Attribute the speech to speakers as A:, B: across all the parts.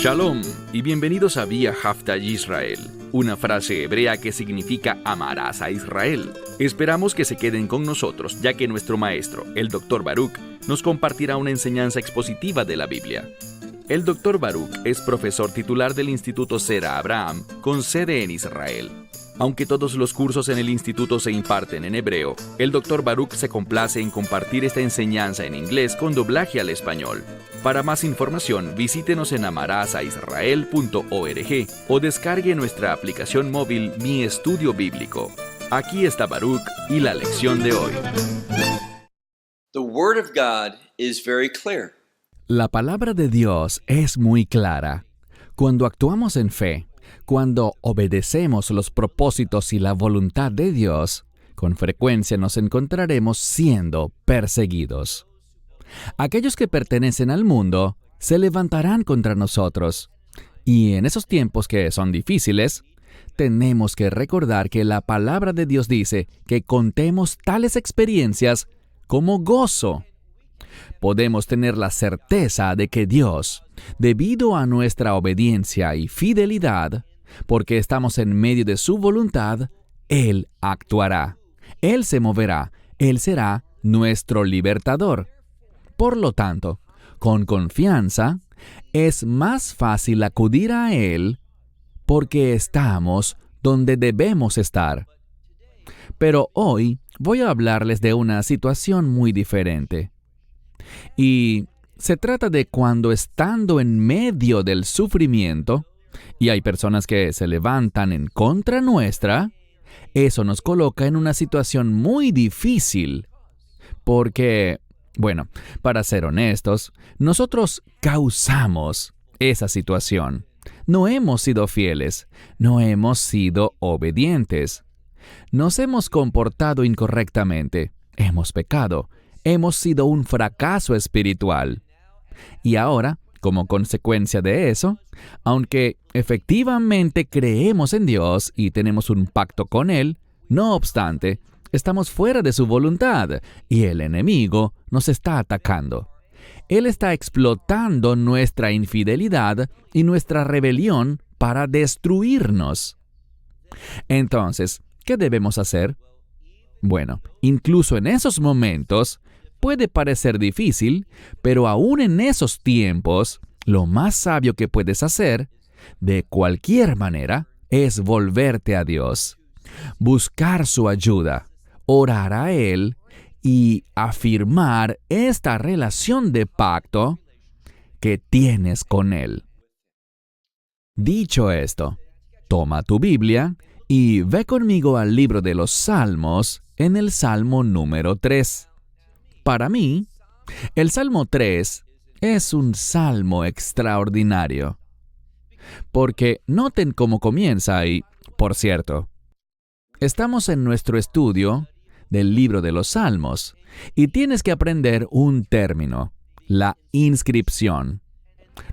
A: Shalom y bienvenidos a Vía Hafta Yisrael, una frase hebrea que significa amarás a Israel. Esperamos que se queden con nosotros, ya que nuestro maestro, el Dr. Baruch, nos compartirá una enseñanza expositiva de la Biblia. El Dr. Baruch es profesor titular del Instituto Sera Abraham, con sede en Israel. Aunque todos los cursos en el instituto se imparten en hebreo, el Dr. Baruch se complace en compartir esta enseñanza en inglés con doblaje al español. Para más información, visítenos en amarasaisrael.org o descargue nuestra aplicación móvil Mi Estudio Bíblico. Aquí está Baruch y la lección de hoy.
B: The Word of God is very clear.
C: La palabra de Dios es muy clara. Cuando actuamos en fe, cuando obedecemos los propósitos y la voluntad de Dios, con frecuencia nos encontraremos siendo perseguidos. Aquellos que pertenecen al mundo se levantarán contra nosotros. Y en esos tiempos que son difíciles, tenemos que recordar que la palabra de Dios dice que contemos tales experiencias como gozo. Podemos tener la certeza de que Dios, debido a nuestra obediencia y fidelidad, porque estamos en medio de su voluntad, Él actuará. Él se moverá. Él será nuestro libertador. Por lo tanto, con confianza, es más fácil acudir a Él porque estamos donde debemos estar. Pero hoy voy a hablarles de una situación muy diferente. Y se trata de cuando estando en medio del sufrimiento, y hay personas que se levantan en contra nuestra, eso nos coloca en una situación muy difícil. Porque, bueno, para ser honestos, nosotros causamos esa situación. No hemos sido fieles, no hemos sido obedientes. Nos hemos comportado incorrectamente, hemos pecado, hemos sido un fracaso espiritual. Y ahora, como consecuencia de eso, aunque efectivamente creemos en Dios y tenemos un pacto con Él, no obstante, estamos fuera de su voluntad y el enemigo nos está atacando. Él está explotando nuestra infidelidad y nuestra rebelión para destruirnos. Entonces, ¿qué debemos hacer? Bueno, incluso en esos momentos, puede parecer difícil, pero aún en esos tiempos, lo más sabio que puedes hacer, de cualquier manera, es volverte a Dios, buscar su ayuda, orar a Él y afirmar esta relación de pacto que tienes con Él. Dicho esto, toma tu Biblia y ve conmigo al libro de los Salmos en el Salmo número 3. Para mí, el Salmo 3 es un salmo extraordinario. Porque noten cómo comienza y, por cierto, estamos en nuestro estudio del libro de los Salmos y tienes que aprender un término, la inscripción.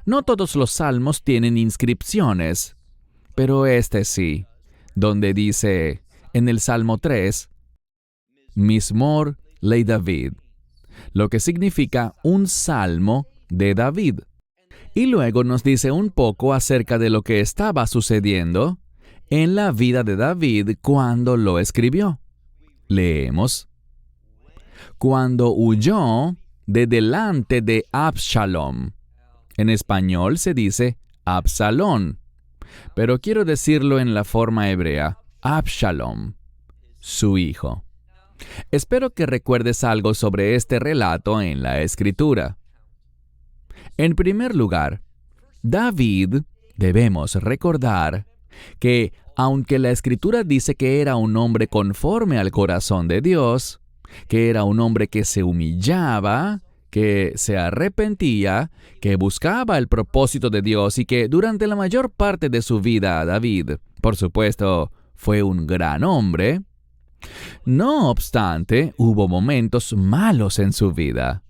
C: No todos los salmos tienen inscripciones, pero este sí, donde dice en el Salmo 3, Mismor le David, lo que significa un salmo de David. Y luego nos dice un poco acerca de lo que estaba sucediendo en la vida de David cuando lo escribió. Leemos: cuando huyó de delante de Absalom. En español se dice Absalón, pero quiero decirlo en la forma hebrea, Absalom, su hijo. Espero que recuerdes algo sobre este relato en la Escritura. En primer lugar, David, debemos recordar que, aunque la Escritura dice que era un hombre conforme al corazón de Dios, que era un hombre que se humillaba, que se arrepentía, que buscaba el propósito de Dios y que durante la mayor parte de su vida David, por supuesto, fue un gran hombre. No obstante, hubo momentos malos en su vida,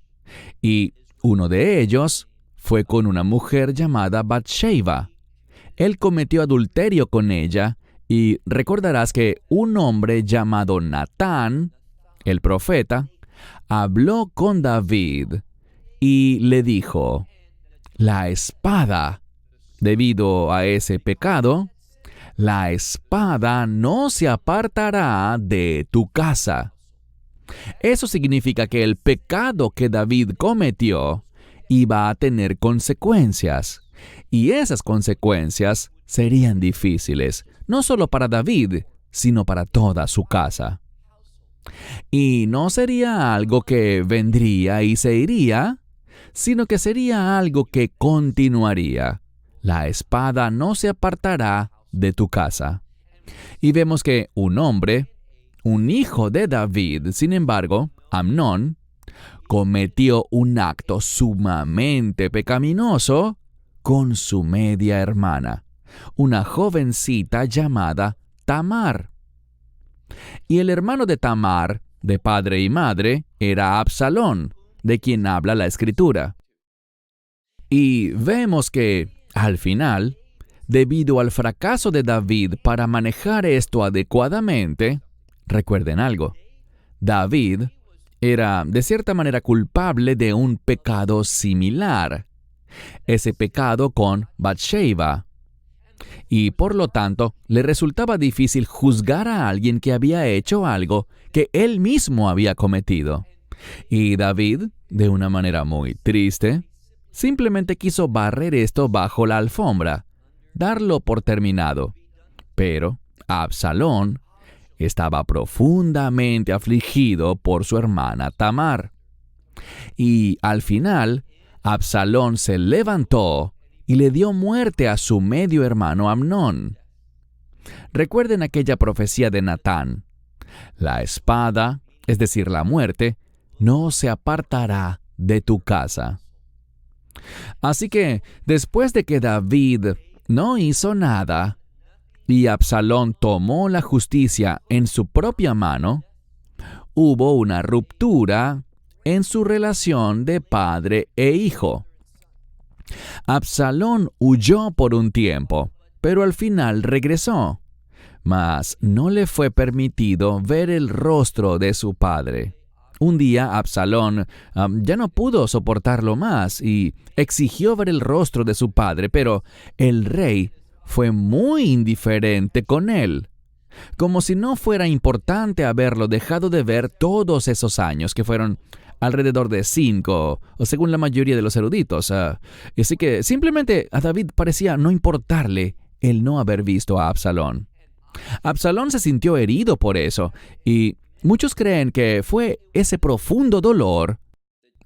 C: y uno de ellos fue con una mujer llamada Bathsheba. Él cometió adulterio con ella, y recordarás que un hombre llamado Natán, el profeta, habló con David y le dijo: la espada Debido a ese pecado, la espada no se apartará de tu casa. Eso significa que el pecado que David cometió iba a tener consecuencias. Y esas consecuencias serían difíciles, no solo para David, sino para toda su casa. Y no sería algo que vendría y se iría, sino que sería algo que continuaría. La espada no se apartará de tu casa. Y vemos que un hombre, un hijo de David, sin embargo, Amnón, cometió un acto sumamente pecaminoso con su media hermana, una jovencita llamada Tamar. Y el hermano de Tamar, de padre y madre, era Absalón, de quien habla la Escritura. Y vemos que, al final, debido al fracaso de David para manejar esto adecuadamente, recuerden algo, David era de cierta manera culpable de un pecado similar, ese pecado con Bathsheba. Y por lo tanto, le resultaba difícil juzgar a alguien que había hecho algo que él mismo había cometido. Y David, de una manera muy triste, simplemente quiso barrer esto bajo la alfombra, darlo por terminado. Pero Absalón estaba profundamente afligido por su hermana Tamar. Y al final, Absalón se levantó y le dio muerte a su medio hermano Amnón. Recuerden aquella profecía de Natán: la espada, es decir, la muerte, no se apartará de tu casa. Así que, después de que David no hizo nada, y Absalón tomó la justicia en su propia mano, hubo una ruptura en su relación de padre e hijo. Absalón huyó por un tiempo, pero al final regresó, mas no le fue permitido ver el rostro de su padre. Un día Absalón ya no pudo soportarlo más y exigió ver el rostro de su padre, pero el rey fue muy indiferente con él, como si no fuera importante haberlo dejado de ver todos esos años, que fueron alrededor de 5, o según la mayoría de los eruditos. Así que simplemente a David parecía no importarle el no haber visto a Absalón. Absalón se sintió herido por eso, y muchos creen que fue ese profundo dolor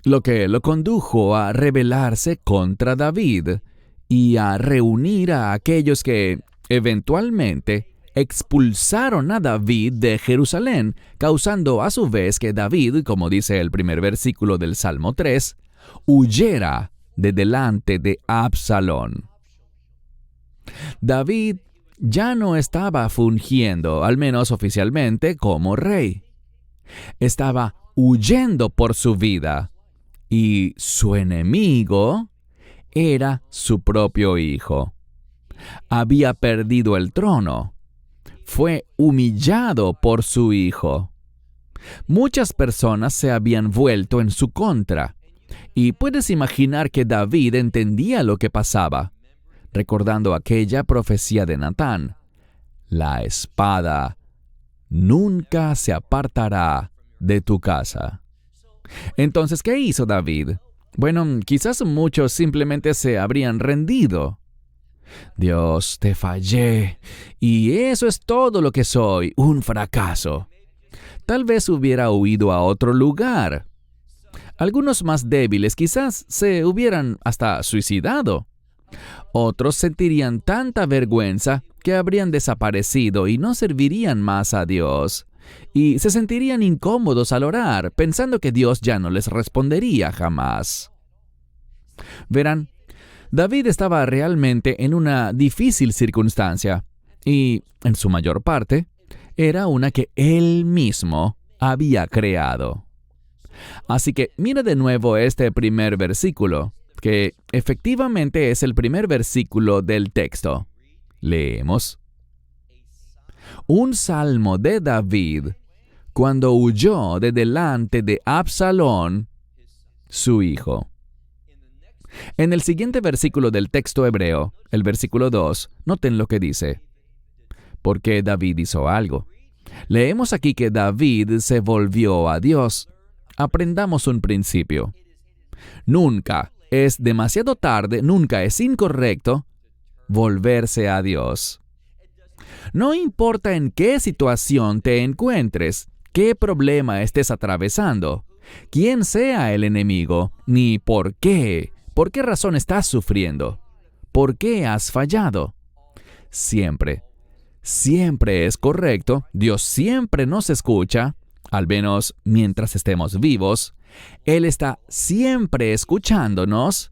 C: lo que lo condujo a rebelarse contra David y a reunir a aquellos que, eventualmente, expulsaron a David de Jerusalén, causando a su vez que David, como dice el primer versículo del Salmo 3, huyera de delante de Absalón. David ya no estaba fungiendo, al menos oficialmente, como rey. Estaba huyendo por su vida, y su enemigo era su propio hijo. Había perdido el trono. Fue humillado por su hijo. Muchas personas se habían vuelto en su contra, y puedes imaginar que David entendía lo que pasaba, recordando aquella profecía de Natán: la espada nunca se apartará de tu casa. Entonces, ¿qué hizo David? Bueno, quizás muchos simplemente se habrían rendido. Dios, te fallé, y eso es todo lo que soy, un fracaso. Tal vez hubiera huido a otro lugar. Algunos más débiles quizás se hubieran hasta suicidado. Otros sentirían tanta vergüenza que habrían desaparecido y no servirían más a Dios. Y se sentirían incómodos al orar, pensando que Dios ya no les respondería jamás. Verán, David estaba realmente en una difícil circunstancia, y, en su mayor parte, era una que él mismo había creado. Así que mira de nuevo este primer versículo, que efectivamente es el primer versículo del texto. Leemos: un salmo de David cuando huyó de delante de Absalón, su hijo. En el siguiente versículo del texto hebreo, el versículo 2, noten lo que dice. Porque David hizo algo. Leemos aquí que David se volvió a Dios. Aprendamos un principio. Nunca es demasiado tarde, nunca es incorrecto volverse a Dios. No importa en qué situación te encuentres, qué problema estés atravesando, quién sea el enemigo, ni por qué razón estás sufriendo, por qué has fallado. Siempre es correcto, Dios siempre nos escucha, al menos mientras estemos vivos. Él está siempre escuchándonos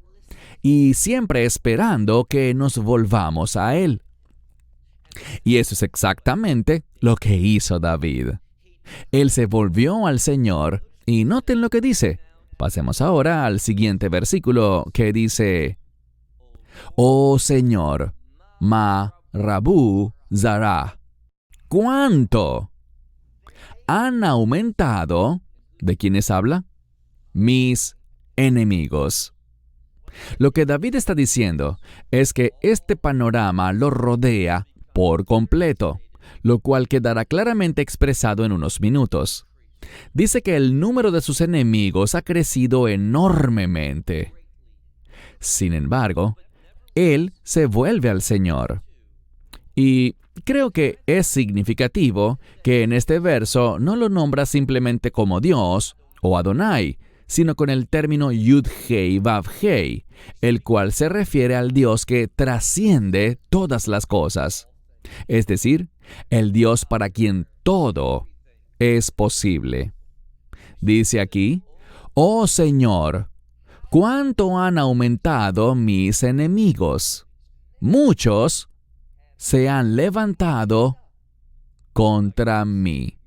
C: y siempre esperando que nos volvamos a Él. Y eso es exactamente lo que hizo David. Él se volvió al Señor y noten lo que dice. Pasemos ahora al siguiente versículo que dice: Oh Señor, Ma Rabu Zara, ¿cuánto han aumentado? ¿De quiénes habla? Mis enemigos. Lo que David está diciendo es que este panorama lo rodea por completo, lo cual quedará claramente expresado en unos minutos. Dice que el número de sus enemigos ha crecido enormemente. Sin embargo, él se vuelve al Señor. Y creo que es significativo que en este verso no lo nombra simplemente como Dios o Adonai, sino con el término Yud-Hei Vav-Hei, el cual se refiere al Dios que trasciende todas las cosas. Es decir, el Dios para quien todo es posible. Dice aquí: Oh Señor, ¿cuánto han aumentado mis enemigos? Muchos se han levantado contra mí.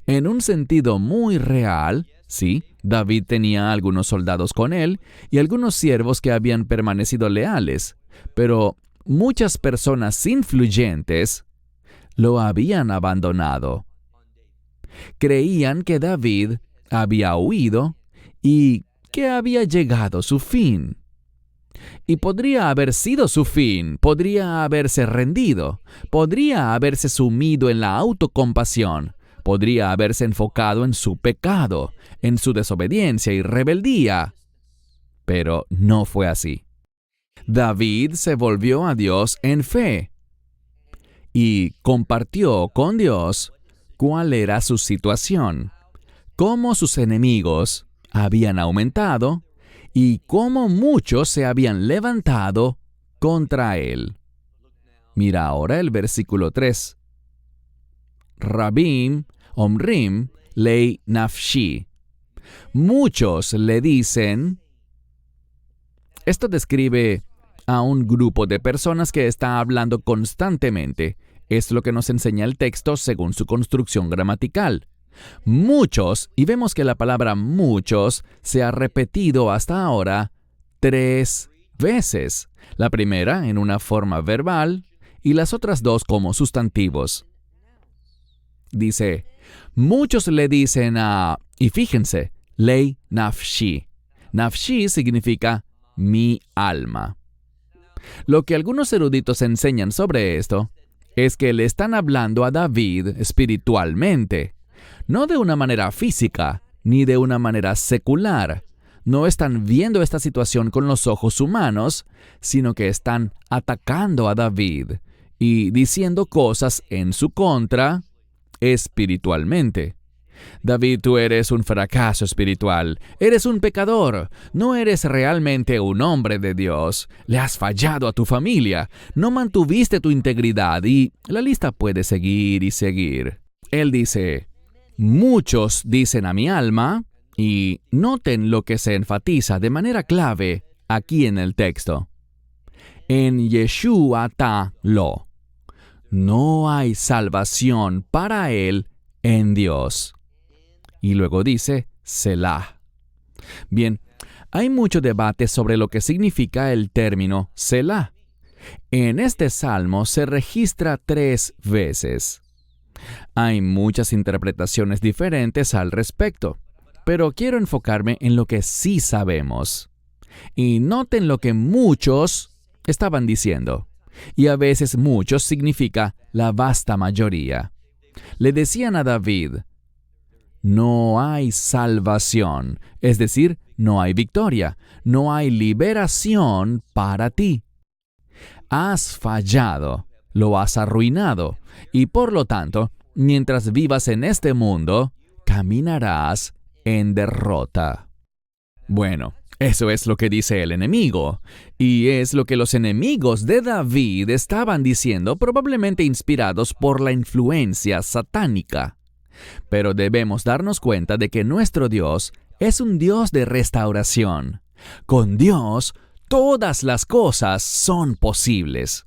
C: En un sentido muy real, sí, David tenía algunos soldados con él y algunos siervos que habían permanecido leales, pero muchas personas influyentes lo habían abandonado. Creían que David había huido y que había llegado su fin. Y podría haber sido su fin, podría haberse rendido, podría haberse sumido en la autocompasión, podría haberse enfocado en su pecado, en su desobediencia y rebeldía. Pero no fue así. David se volvió a Dios en fe y compartió con Dios cuál era su situación, cómo sus enemigos habían aumentado y cómo muchos se habían levantado contra él. Mira ahora el versículo 3. Rabim Omrim Lei Nafshi. Muchos le dicen. Esto describe a un grupo de personas que está hablando constantemente. Es lo que nos enseña el texto según su construcción gramatical. Muchos, y vemos que la palabra muchos se ha repetido hasta ahora 3 veces. La primera en una forma verbal y las otras 2 como sustantivos. Dice, muchos le dicen a, y fíjense, lei nafshi. Nafshi significa mi alma. Lo que algunos eruditos enseñan sobre esto es que le están hablando a David espiritualmente, no de una manera física, ni de una manera secular. No están viendo esta situación con los ojos humanos, sino que están atacando a David y diciendo cosas en su contra espiritualmente. David, tú eres un fracaso espiritual, eres un pecador, no eres realmente un hombre de Dios, le has fallado a tu familia, no mantuviste tu integridad y la lista puede seguir y seguir. Él dice, muchos dicen a mi alma, y noten lo que se enfatiza de manera clave aquí en el texto. En Yeshua ta lo. No hay salvación para él en Dios. Y luego dice, Selah. Bien, hay mucho debate sobre lo que significa el término Selah. En este salmo se registra 3 veces. Hay muchas interpretaciones diferentes al respecto. pero quiero enfocarme en lo que sí sabemos. Y noten lo que muchos estaban diciendo. Y a veces muchos significa la vasta mayoría. Le decían a David, no hay salvación, es decir, no hay victoria, no hay liberación para ti. Has fallado, lo has arruinado, y por lo tanto, mientras vivas en este mundo, caminarás en derrota. Bueno, eso es lo que dice el enemigo, y es lo que los enemigos de David estaban diciendo, probablemente inspirados por la influencia satánica. Pero debemos darnos cuenta de que nuestro Dios es un Dios de restauración. Con Dios, todas las cosas son posibles.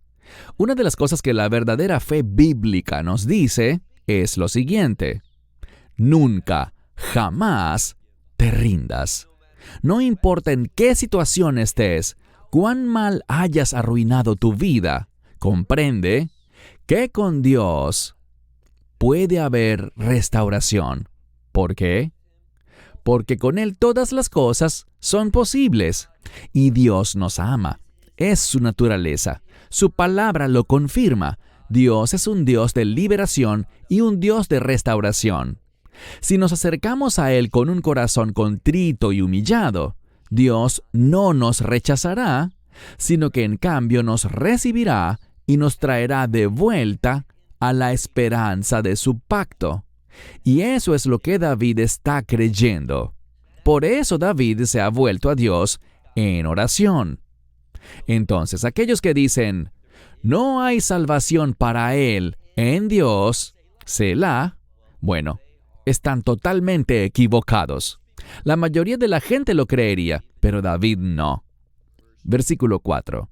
C: Una de las cosas que la verdadera fe bíblica nos dice es lo siguiente: nunca, jamás te rindas. No importa en qué situación estés, cuán mal hayas arruinado tu vida, comprende que con Dios puede haber restauración. ¿Por qué? Porque con Él todas las cosas son posibles. Y Dios nos ama. Es su naturaleza. Su palabra lo confirma. Dios es un Dios de liberación y un Dios de restauración. Si nos acercamos a Él con un corazón contrito y humillado, Dios no nos rechazará, sino que en cambio nos recibirá y nos traerá de vuelta a la esperanza de su pacto. Y eso es lo que David está creyendo. Por eso David se ha vuelto a Dios en oración. Entonces, aquellos que dicen, no hay salvación para él en Dios, Selah, bueno, están totalmente equivocados. La mayoría de la gente lo creería, pero David no. Versículo 4.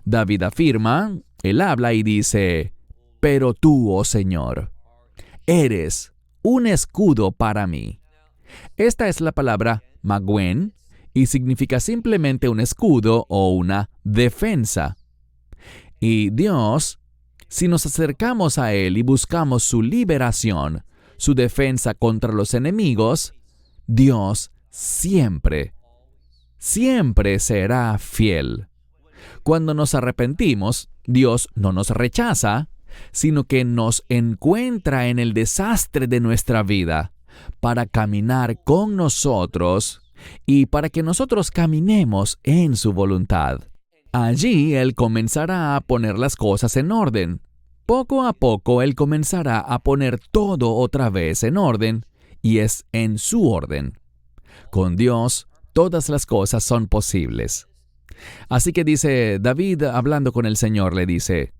C: David afirma, él habla y dice, pero tú, oh Señor, eres un escudo para mí. Esta es la palabra maguen y significa simplemente un escudo o una defensa. Y Dios, si nos acercamos a Él y buscamos su liberación, su defensa contra los enemigos, Dios siempre será fiel. Cuando nos arrepentimos, Dios no nos rechaza, sino que nos encuentra en el desastre de nuestra vida para caminar con nosotros y para que nosotros caminemos en su voluntad. Allí Él comenzará a poner las cosas en orden. Poco a poco Él comenzará a poner todo otra vez en orden, y es en su orden. Con Dios, todas las cosas son posibles. Así que dice David, hablando con el Señor, le dice,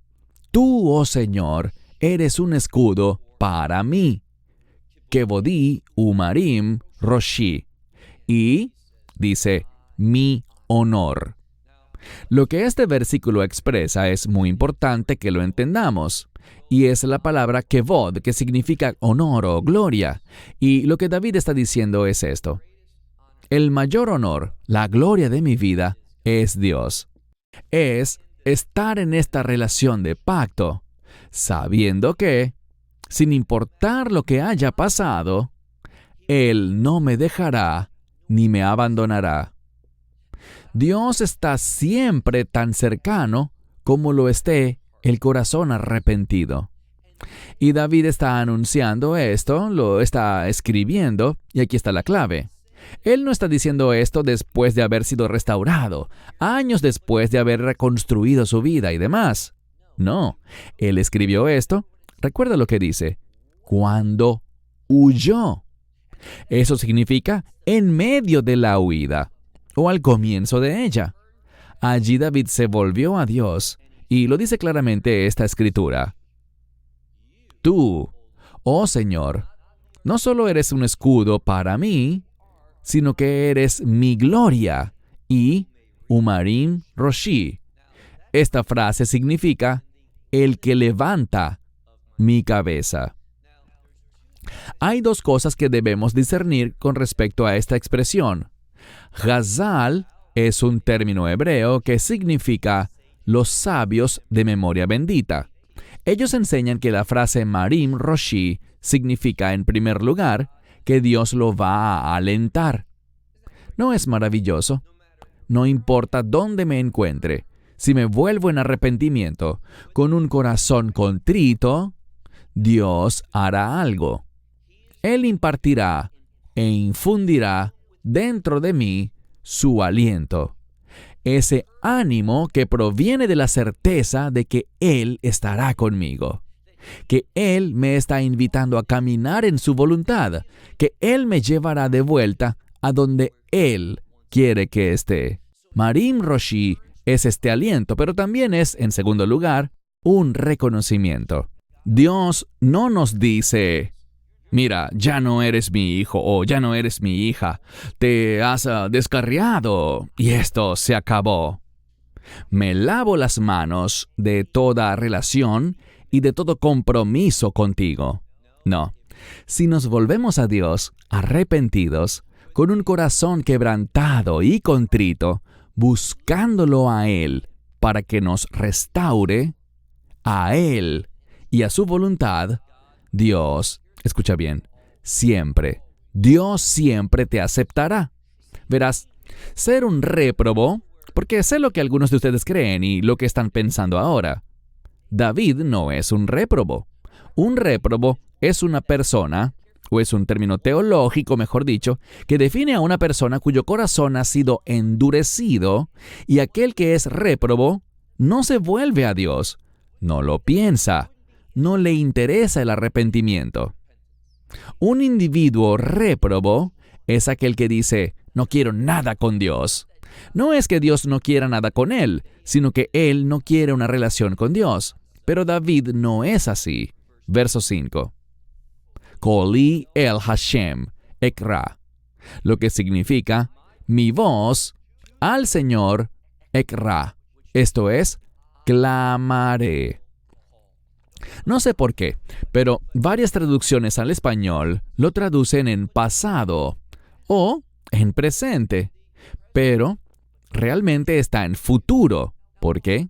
C: tú, oh Señor, eres un escudo para mí. Kebodí, Umarim, Roshi. Y, dice, mi honor. Lo que este versículo expresa es muy importante que lo entendamos. Y es la palabra kevod, que significa honor o gloria. Y lo que David está diciendo es esto. El mayor honor, la gloria de mi vida, es Dios. Es estar en esta relación de pacto, sabiendo que, sin importar lo que haya pasado, Él no me dejará ni me abandonará. Dios está siempre tan cercano como lo esté el corazón arrepentido. Y David está anunciando esto, lo está escribiendo, y aquí está la clave. Él no está diciendo esto después de haber sido restaurado, años después de haber reconstruido su vida y demás. No, él escribió esto, recuerda lo que dice, cuando huyó. Eso significa en medio de la huida, o al comienzo de ella. Allí David se volvió a Dios, y lo dice claramente esta escritura. Tú, oh Señor, no solo eres un escudo para mí, sino que eres mi gloria y Umarim Roshi. Esta frase significa el que levanta mi cabeza. Hay dos cosas que debemos discernir con respecto a esta expresión. Chazal es un término hebreo que significa los sabios de memoria bendita. Ellos enseñan que la frase Marim Roshi significa, en primer lugar, que Dios lo va a alentar. ¿No es maravilloso? No importa dónde me encuentre, si me vuelvo en arrepentimiento, con un corazón contrito, Dios hará algo. Él impartirá e infundirá dentro de mí su aliento. Ese ánimo que proviene de la certeza de que Él estará conmigo, que Él me está invitando a caminar en su voluntad, que Él me llevará de vuelta a donde Él quiere que esté. Marim Roshi es este aliento, pero también es, en segundo lugar, un reconocimiento. Dios no nos dice: mira, ya no eres mi hijo o ya no eres mi hija, te has descarriado y esto se acabó. Me lavo las manos de toda relación y de todo compromiso contigo. No, si nos volvemos a Dios arrepentidos, con un corazón quebrantado y contrito, buscándolo a Él para que nos restaure, a Él y a su voluntad, Dios, escucha bien, Dios siempre te aceptará. Verás, ser un réprobo, porque sé lo que algunos de ustedes creen y lo que están pensando ahora. David no es un réprobo. Un réprobo es una persona, o es un término teológico, mejor dicho, que define a una persona cuyo corazón ha sido endurecido, y aquel que es réprobo no se vuelve a Dios, no lo piensa, no le interesa el arrepentimiento. Un individuo réprobo es aquel que dice: no quiero nada con Dios. No es que Dios no quiera nada con él, sino que él no quiere una relación con Dios. Pero David no es así. Verso 5. Koli el Hashem ekra, lo que significa: mi voz al Señor ekra, esto es, clamaré. No sé por qué, pero varias traducciones al español lo traducen en pasado o en presente, pero realmente está en futuro. ¿Por qué?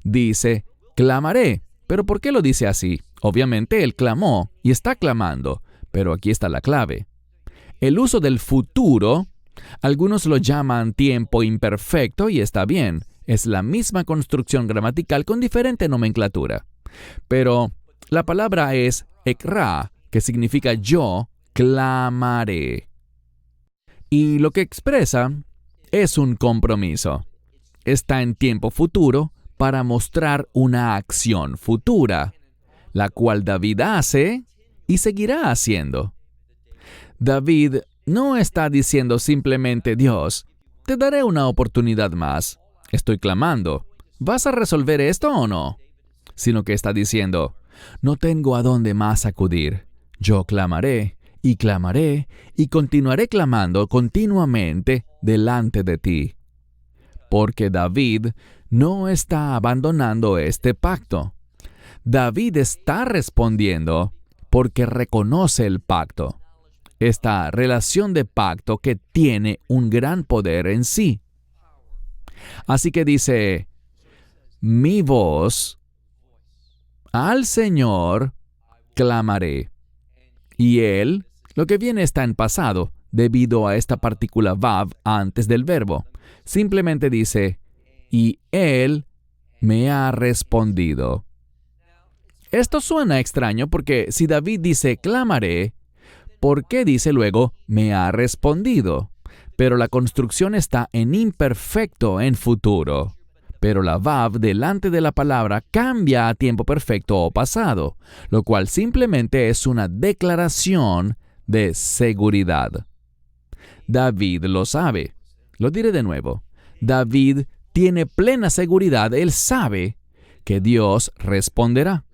C: Dice clamaré, pero ¿por qué lo dice así? Obviamente él clamó y está clamando, pero aquí está la clave. El uso del futuro, algunos lo llaman tiempo imperfecto y está bien, es la misma construcción gramatical con diferente nomenclatura. Pero la palabra es ekra, que significa yo clamaré. Y lo que expresa es un compromiso. Está en tiempo futuro para mostrar una acción futura, la cual David hace y seguirá haciendo. David no está diciendo simplemente: Dios, te daré una oportunidad más. Estoy clamando. ¿Vas a resolver esto o no? Sino que está diciendo: no tengo a dónde más acudir. Yo clamaré y continuaré clamando continuamente delante de ti. Porque David no está abandonando este pacto. David está respondiendo porque reconoce el pacto, esta relación de pacto que tiene un gran poder en sí. Así que dice: mi voz al Señor clamaré. Y Él, lo que viene está en pasado, debido a esta partícula vav antes del verbo. Simplemente dice: y Él me ha respondido. Esto suena extraño porque si David dice clamaré, ¿por qué dice luego me ha respondido? Pero la construcción está en imperfecto en futuro. Pero la vav delante de la palabra cambia a tiempo perfecto o pasado, lo cual simplemente es una declaración de seguridad. David lo sabe. Lo diré de nuevo. David tiene plena seguridad. Él sabe que Dios responderá.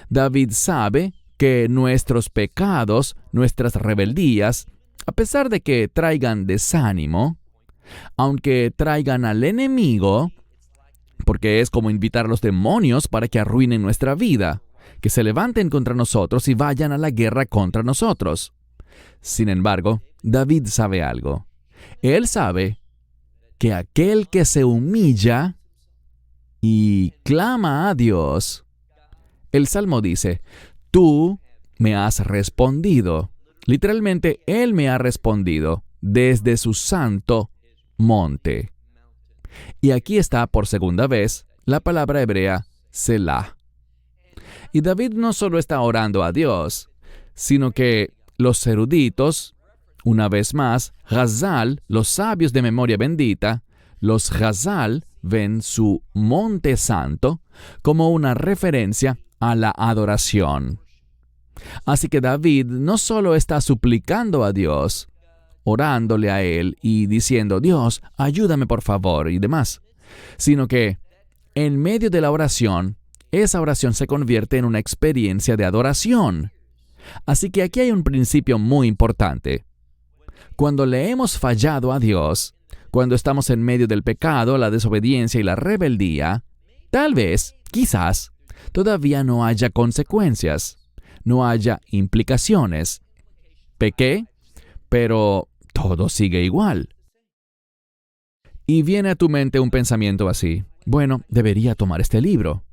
C: David sabe que nuestros pecados, nuestras rebeldías, a pesar de que traigan desánimo, aunque traigan al enemigo, porque es como invitar a los demonios para que arruinen nuestra vida, que se levanten contra nosotros y vayan a la guerra contra nosotros. Sin embargo, David sabe algo. Él sabe que aquel que se humilla y clama a Dios, el Salmo dice: tú me has respondido. Literalmente, Él me ha respondido desde su santo monte. Y aquí está por segunda vez la palabra hebrea Selah. Y David no solo está orando a Dios, sino que los eruditos, una vez más, Ghazal, los sabios de memoria bendita, los Ghazal ven su monte santo como una referencia a la adoración. Así que David no solo está suplicando a Dios, orándole a Él y diciendo, Dios, ayúdame por favor y demás, sino que en medio de la oración, esa oración se convierte en una experiencia de adoración. Así que aquí hay un principio muy importante. Cuando le hemos fallado a Dios, cuando estamos en medio del pecado, la desobediencia y la rebeldía, tal vez, quizás, todavía no haya consecuencias, no haya implicaciones. Pequé, pero todo sigue igual. Y viene a tu mente un pensamiento así. Bueno, debería tomar este libro.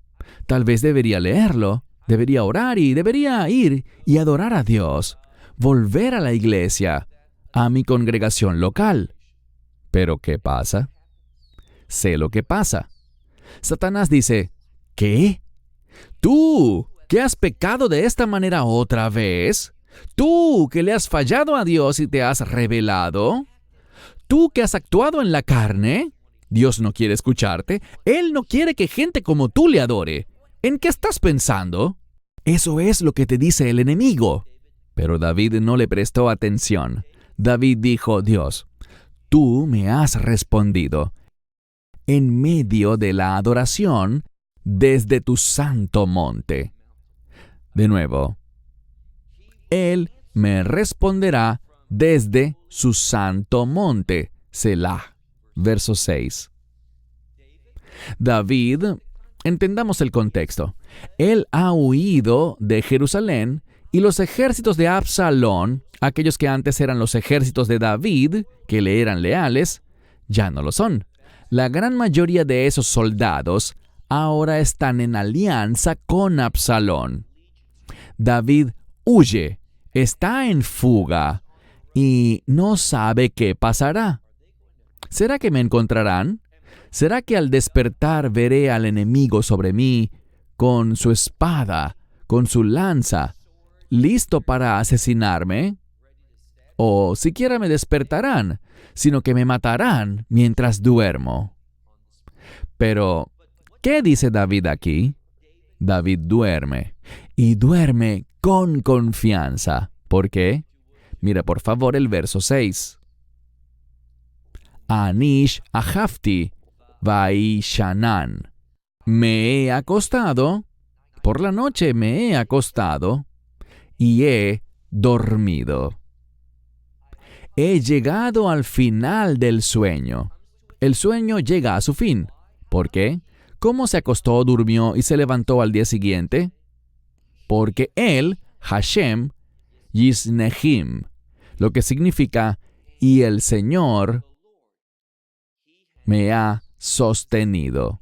C: Tal vez debería leerlo, debería orar y debería ir y adorar a Dios, volver a la iglesia, a mi congregación local. Pero ¿qué pasa? Sé lo que pasa. Satanás dice, ¿qué? ¿Tú que has pecado de esta manera otra vez? ¿Tú que le has fallado a Dios y te has rebelado? ¿Tú que has actuado en la carne? Dios no quiere escucharte. Él no quiere que gente como tú le adore. ¿En qué estás pensando? Eso es lo que te dice el enemigo. Pero David no le prestó atención. David dijo, Dios, tú me has respondido en medio de la adoración desde tu santo monte. De nuevo, Él me responderá desde su santo monte. Selah. Verso 6. David, entendamos el contexto. Él ha huido de Jerusalén y los ejércitos de Absalón, aquellos que antes eran los ejércitos de David, que le eran leales, ya no lo son. La gran mayoría de esos soldados ahora están en alianza con Absalón. David huye, está en fuga y no sabe qué pasará. ¿Será que me encontrarán? ¿Será que al despertar veré al enemigo sobre mí con su espada, con su lanza, listo para asesinarme? O siquiera me despertarán, sino que me matarán mientras duermo. Pero, ¿qué dice David aquí? David duerme, y duerme con confianza. ¿Por qué? Mira por favor el verso 6. Anish ahafti vaishanan. Me he acostado, por la noche me he acostado, y he dormido. He llegado al final del sueño. El sueño llega a su fin. ¿Por qué? ¿Cómo se acostó, durmió y se levantó al día siguiente? Porque él, Hashem, Yisnehim, lo que significa, y el Señor me ha sostenido.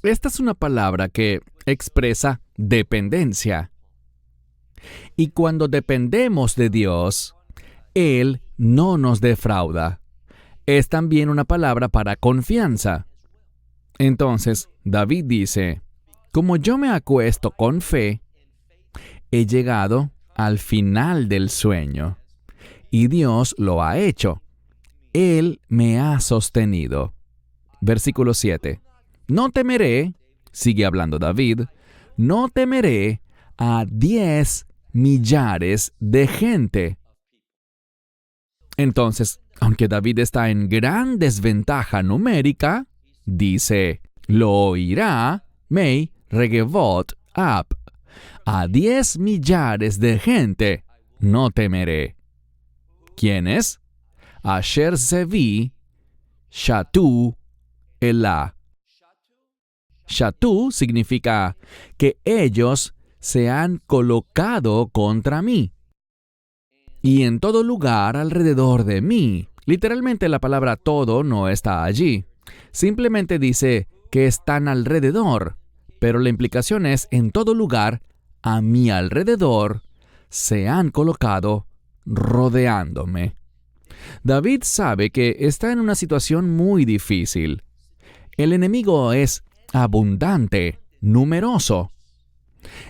C: Esta es una palabra que expresa dependencia. Y cuando dependemos de Dios, Él no nos defrauda. Es también una palabra para confianza. Entonces, David dice, como yo me acuesto con fe, he llegado al final del sueño. Y Dios lo ha hecho. Él me ha sostenido. Versículo 7. No temeré, sigue hablando David, no temeré a 10 millares de gente. Entonces, aunque David está en gran desventaja numérica, dice, lo oirá Mei Regevot Ab. A 10 millares de gente no temeré. ¿Quiénes? Asher Zevi, Shatu, Elah. Shatu significa que ellos se han colocado contra mí. Y en todo lugar alrededor de mí. Literalmente la palabra todo no está allí. Simplemente dice que están alrededor. Pero la implicación es en todo lugar, a mi alrededor, se han colocado rodeándome. David sabe que está en una situación muy difícil. El enemigo es abundante, numeroso,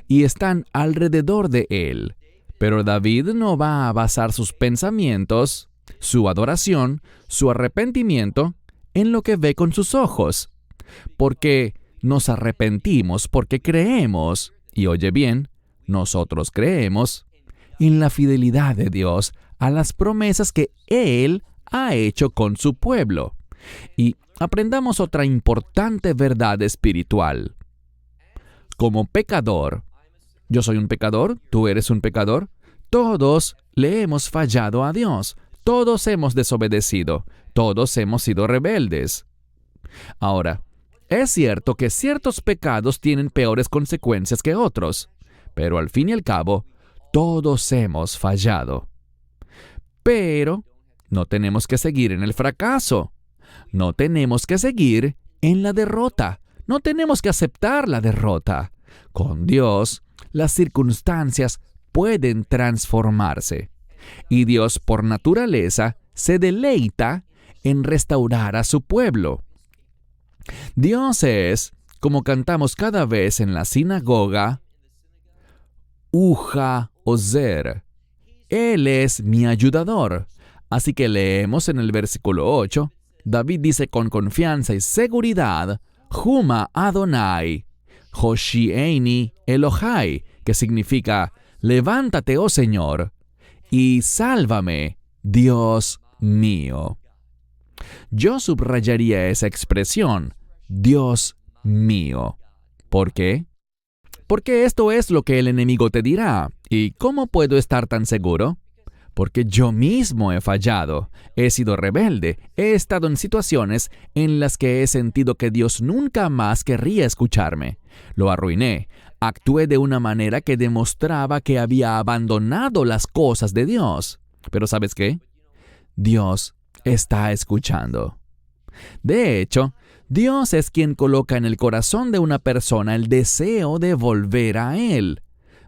C: y están alrededor de él. Pero David no va a basar sus pensamientos, su adoración, su arrepentimiento en lo que ve con sus ojos, porque nos arrepentimos, porque creemos, y oye bien, nosotros creemos en la fidelidad de Dios a las promesas que Él ha hecho con su pueblo. Y aprendamos otra importante verdad espiritual. Como pecador, yo soy un pecador, tú eres un pecador, todos le hemos fallado a Dios, todos hemos desobedecido, todos hemos sido rebeldes. Ahora, es cierto que ciertos pecados tienen peores consecuencias que otros, pero al fin y al cabo, todos hemos fallado. Pero no tenemos que seguir en el fracaso. No tenemos que seguir en la derrota. No tenemos que aceptar la derrota. Con Dios, las circunstancias pueden transformarse. Y Dios, por naturaleza, se deleita en restaurar a su pueblo. Dios es, como cantamos cada vez en la sinagoga, Uja Ozer. Él es mi ayudador. Así que leemos en el versículo 8, David dice con confianza y seguridad, Huma Adonai, Hoshieni Elohai, que significa, levántate, oh Señor, y sálvame, Dios mío. Yo subrayaría esa expresión, Dios mío. ¿Por qué? Porque esto es lo que el enemigo te dirá. ¿Y cómo puedo estar tan seguro? Porque yo mismo he fallado, he sido rebelde, he estado en situaciones en las que he sentido que Dios nunca más querría escucharme. Lo arruiné, actué de una manera que demostraba que había abandonado las cosas de Dios. Pero ¿sabes qué? Dios está escuchando. De hecho, Dios es quien coloca en el corazón de una persona el deseo de volver a Él,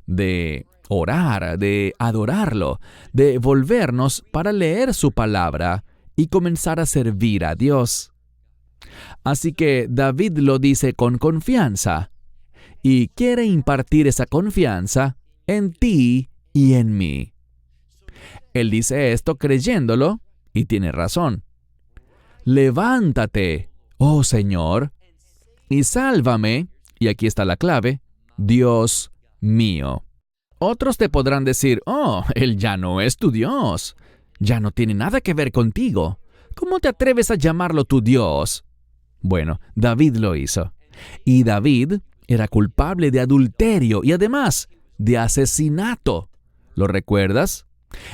C: de orar, de adorarlo, de volvernos para leer su palabra y comenzar a servir a Dios. Así que David lo dice con confianza y quiere impartir esa confianza en ti y en mí. Él dice esto creyéndolo y tiene razón. Levántate, oh Señor, y sálvame, y aquí está la clave, Dios mío. Otros te podrán decir, oh, Él ya no es tu Dios, ya no tiene nada que ver contigo. ¿Cómo te atreves a llamarlo tu Dios? Bueno, David lo hizo. Y David era culpable de adulterio y además de asesinato. ¿Lo recuerdas?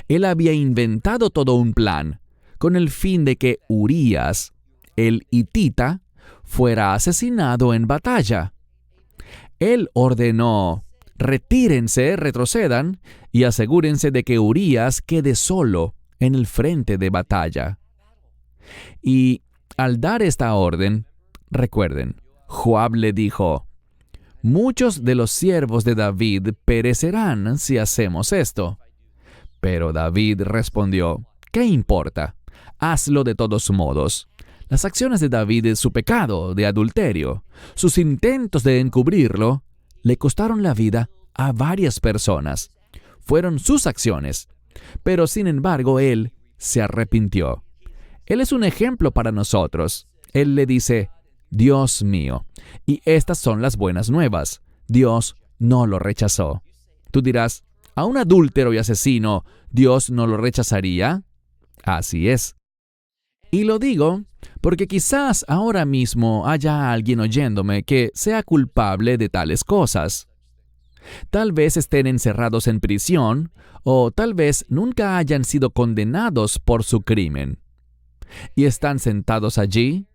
C: Él había inventado todo un plan con el fin de que Urías, el hitita, fuera asesinado en batalla. Él ordenó, retírense, retrocedan y asegúrense de que Urías quede solo en el frente de batalla. Y al dar esta orden, recuerden, Joab le dijo, muchos de los siervos de David perecerán si hacemos esto. Pero David respondió, ¿qué importa? Hazlo de todos modos. Las acciones de David, su pecado de adulterio, sus intentos de encubrirlo, le costaron la vida a varias personas. Fueron sus acciones. Pero sin embargo, él se arrepintió. Él es un ejemplo para nosotros. Él le dice, Dios mío. Y estas son las buenas nuevas. Dios no lo rechazó. Tú dirás, ¿a un adúltero y asesino Dios no lo rechazaría? Así es. Y lo digo porque quizás ahora mismo haya alguien oyéndome que sea culpable de tales cosas. Tal vez estén encerrados en prisión o tal vez nunca hayan sido condenados por su crimen. Y están sentados allí,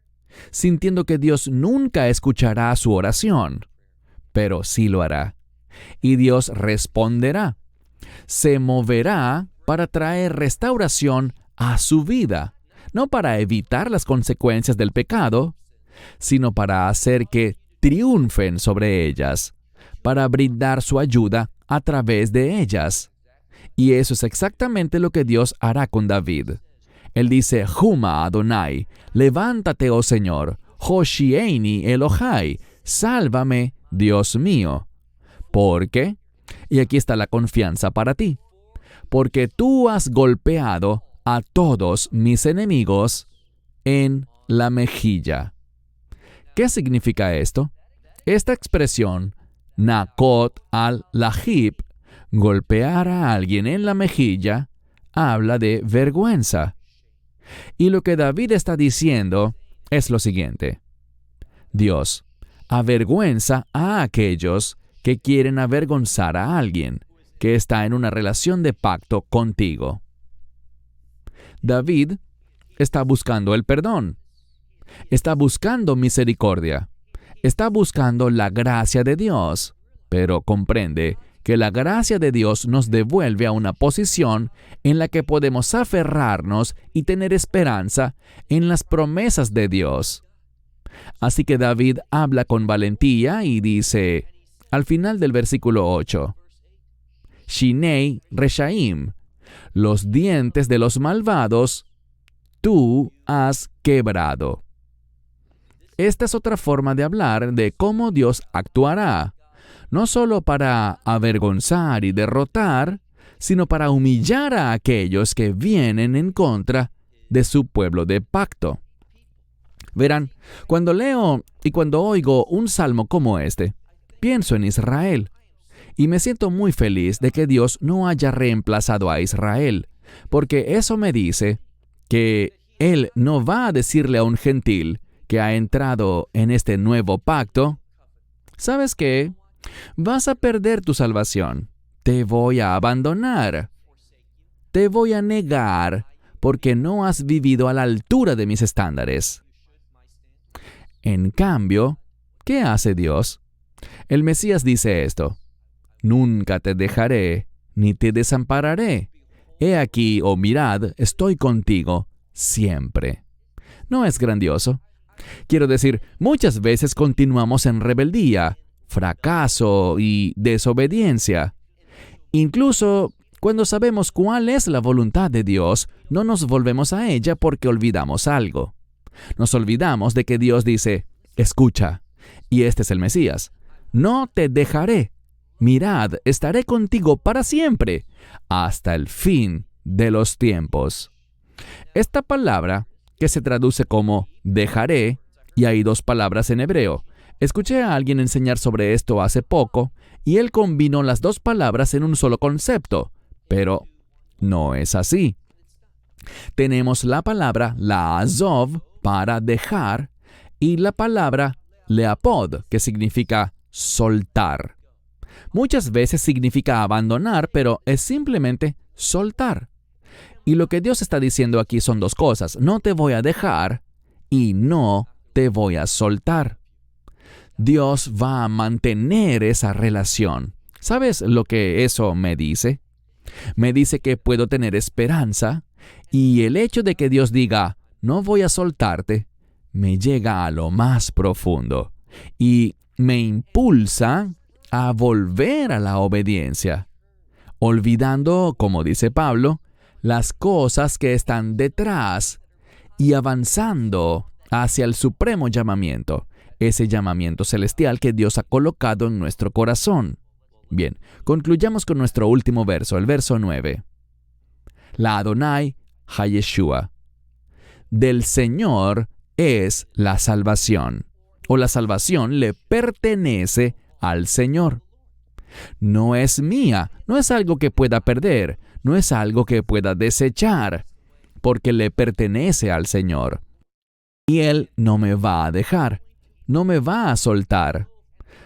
C: sintiendo que Dios nunca escuchará su oración, pero sí lo hará. Y Dios responderá. Se moverá para traer restauración a su vida, no para evitar las consecuencias del pecado, sino para hacer que triunfen sobre ellas, para brindar su ayuda a través de ellas. Y eso es exactamente lo que Dios hará con David. Él dice, Huma Adonai, levántate, oh Señor, Hoshieni Elohai, sálvame, Dios mío. ¿Por qué? Y aquí está la confianza para ti. Porque tú has golpeado a todos mis enemigos en la mejilla. ¿Qué significa esto? Esta expresión, Nakot al-Lahib, golpear a alguien en la mejilla, habla de vergüenza. Y lo que David está diciendo es lo siguiente. Dios avergüenza a aquellos que quieren avergonzar a alguien que está en una relación de pacto contigo. David está buscando el perdón. Está buscando misericordia. Está buscando la gracia de Dios, pero comprende que la gracia de Dios nos devuelve a una posición en la que podemos aferrarnos y tener esperanza en las promesas de Dios. Así que David habla con valentía y dice, al final del versículo 8, Shinei Reshaim, los dientes de los malvados, tú has quebrado. Esta es otra forma de hablar de cómo Dios actuará, no solo para avergonzar y derrotar, sino para humillar a aquellos que vienen en contra de su pueblo de pacto. Verán, cuando leo y cuando oigo un salmo como este, pienso en Israel, y me siento muy feliz de que Dios no haya reemplazado a Israel, porque eso me dice que Él no va a decirle a un gentil que ha entrado en este nuevo pacto, ¿sabes qué? Vas a perder tu salvación. Te voy a abandonar. Te voy a negar porque no has vivido a la altura de mis estándares. En cambio, ¿qué hace Dios? El Mesías dice esto: Nunca te dejaré, ni te desampararé. He aquí, oh mirad, estoy contigo siempre. ¿No es grandioso? Quiero decir, muchas veces continuamos en rebeldía, fracaso y desobediencia. Incluso cuando sabemos cuál es la voluntad de Dios, no nos volvemos a ella porque olvidamos algo. Nos olvidamos de que Dios dice, escucha, y este es el Mesías, no te dejaré. Mirad, estaré contigo para siempre, hasta el fin de los tiempos. Esta palabra, que se traduce como dejaré, y hay dos palabras en hebreo. Escuché a alguien enseñar sobre esto hace poco, y él combinó las dos palabras en un solo concepto, pero no es así. Tenemos la palabra la'azov para dejar, y la palabra leapod, que significa soltar. Muchas veces significa abandonar, pero es simplemente soltar. Y lo que Dios está diciendo aquí son dos cosas: no te voy a dejar y no te voy a soltar. Dios va a mantener esa relación. ¿Sabes lo que eso me dice? Me dice que puedo tener esperanza, y el hecho de que Dios diga, no voy a soltarte, me llega a lo más profundo y me impulsa a volver a la obediencia, olvidando, como dice Pablo, las cosas que están detrás y avanzando hacia el supremo llamamiento, ese llamamiento celestial que Dios ha colocado en nuestro corazón. Bien, concluyamos con nuestro último verso, el verso 9. La Adonai HaYeshua. Del Señor es la salvación, o la salvación le pertenece al Señor. No es mía, no es algo que pueda perder, no es algo que pueda desechar, porque le pertenece al Señor. Y Él no me va a dejar, no me va a soltar.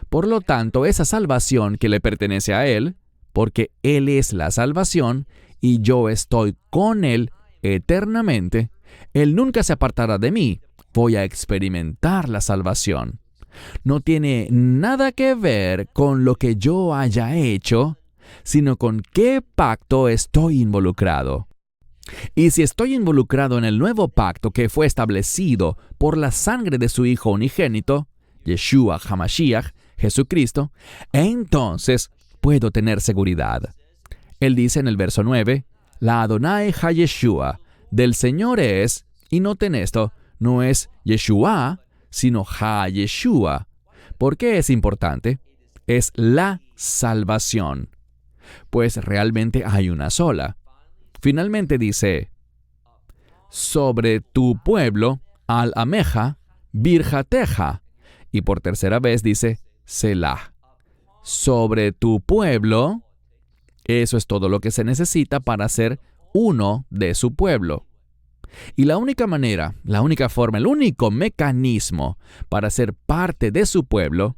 C: Por lo tanto, esa salvación que le pertenece a Él, porque Él es la salvación y yo estoy con Él eternamente, Él nunca se apartará de mí. Voy a experimentar la salvación. No tiene nada que ver con lo que yo haya hecho, sino con qué pacto estoy involucrado. Y si estoy involucrado en el nuevo pacto que fue establecido por la sangre de su Hijo unigénito, Yeshua HaMashiach, Jesucristo, entonces puedo tener seguridad. Él dice en el verso 9, la Adonai ha-Yeshua, del Señor es, y noten esto, no es Yeshua, sino ha-Yeshua. ¿Por qué es importante? Es la salvación, pues realmente hay una sola. Finalmente dice, sobre tu pueblo, al-Ameja, Birjateja. Y por tercera vez dice, Selah. Sobre tu pueblo, eso es todo lo que se necesita para ser uno de su pueblo. Y la única manera, la única forma, el único mecanismo para ser parte de su pueblo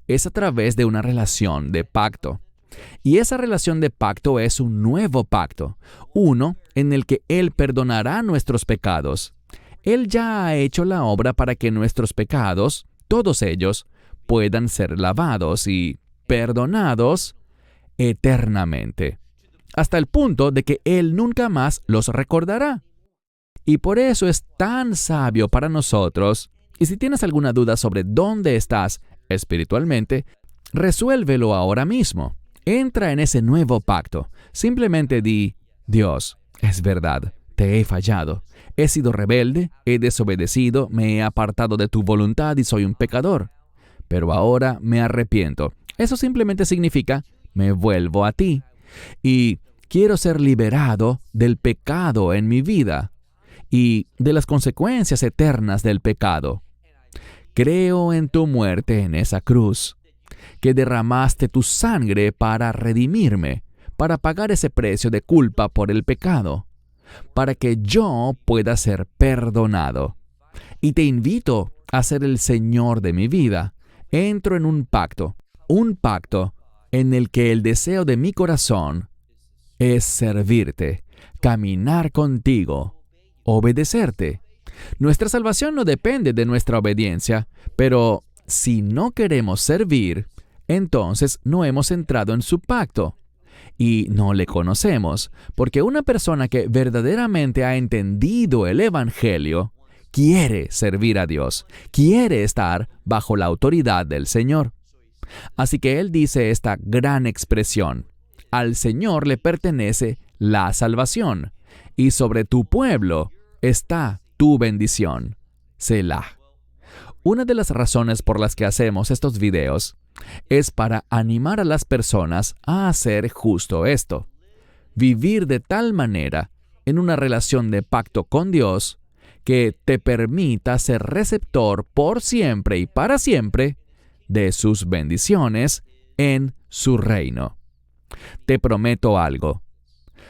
C: es a través de una relación de pacto. Y esa relación de pacto es un nuevo pacto, uno en el que Él perdonará nuestros pecados. Él ya ha hecho la obra para que nuestros pecados, todos ellos, puedan ser lavados y perdonados eternamente, hasta el punto de que Él nunca más los recordará. Y por eso es tan sabio para nosotros, y si tienes alguna duda sobre dónde estás espiritualmente, resuélvelo ahora mismo. Entra en ese nuevo pacto. Simplemente di, Dios, es verdad, te he fallado. He sido rebelde, he desobedecido, me he apartado de tu voluntad y soy un pecador. Pero ahora me arrepiento. Eso simplemente significa, me vuelvo a ti. Y quiero ser liberado del pecado en mi vida y de las consecuencias eternas del pecado. Creo en tu muerte en esa cruz, que derramaste tu sangre para redimirme, para pagar ese precio de culpa por el pecado, para que yo pueda ser perdonado. Y te invito a ser el Señor de mi vida. Entro en un pacto en el que el deseo de mi corazón es servirte, caminar contigo, obedecerte. Nuestra salvación no depende de nuestra obediencia, pero si no queremos servir, entonces no hemos entrado en su pacto y no le conocemos, porque una persona que verdaderamente ha entendido el Evangelio quiere servir a Dios, quiere estar bajo la autoridad del Señor. Así que Él dice esta gran expresión, al Señor le pertenece la salvación, y sobre tu pueblo está tu bendición. Selah. Una de las razones por las que hacemos estos videos es para animar a las personas a hacer justo esto. Vivir de tal manera en una relación de pacto con Dios que te permita ser receptor por siempre y para siempre de sus bendiciones en su reino. Te prometo algo.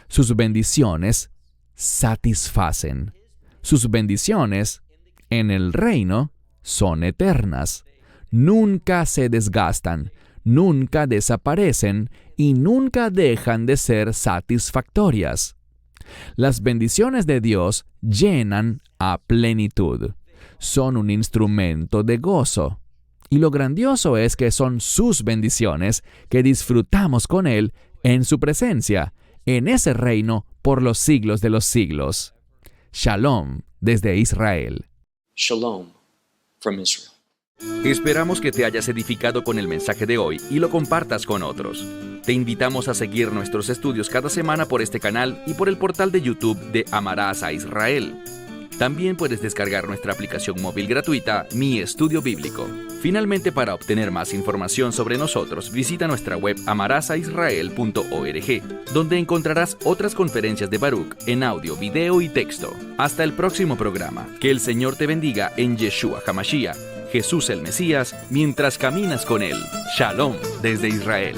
C: Sus bendiciones satisfacen. Sus bendiciones en el reino son eternas. Nunca se desgastan, nunca desaparecen y nunca dejan de ser satisfactorias. Las bendiciones de Dios llenan a plenitud. Son un instrumento de gozo. Y lo grandioso es que son sus bendiciones que disfrutamos con Él en su presencia, en ese reino por los siglos de los siglos. Shalom desde Israel.
B: Shalom from Israel.
A: Esperamos que te hayas edificado con el mensaje de hoy y lo compartas con otros. Te invitamos a seguir nuestros estudios cada semana por este canal y por el portal de YouTube de Amarás a Israel. También puedes descargar nuestra aplicación móvil gratuita, Mi Estudio Bíblico. Finalmente, para obtener más información sobre nosotros, visita nuestra web amarasaisrael.org, donde encontrarás otras conferencias de Baruch en audio, video y texto. Hasta el próximo programa. Que el Señor te bendiga en Yeshua HaMashiach, Jesús el Mesías, mientras caminas con Él. Shalom desde Israel.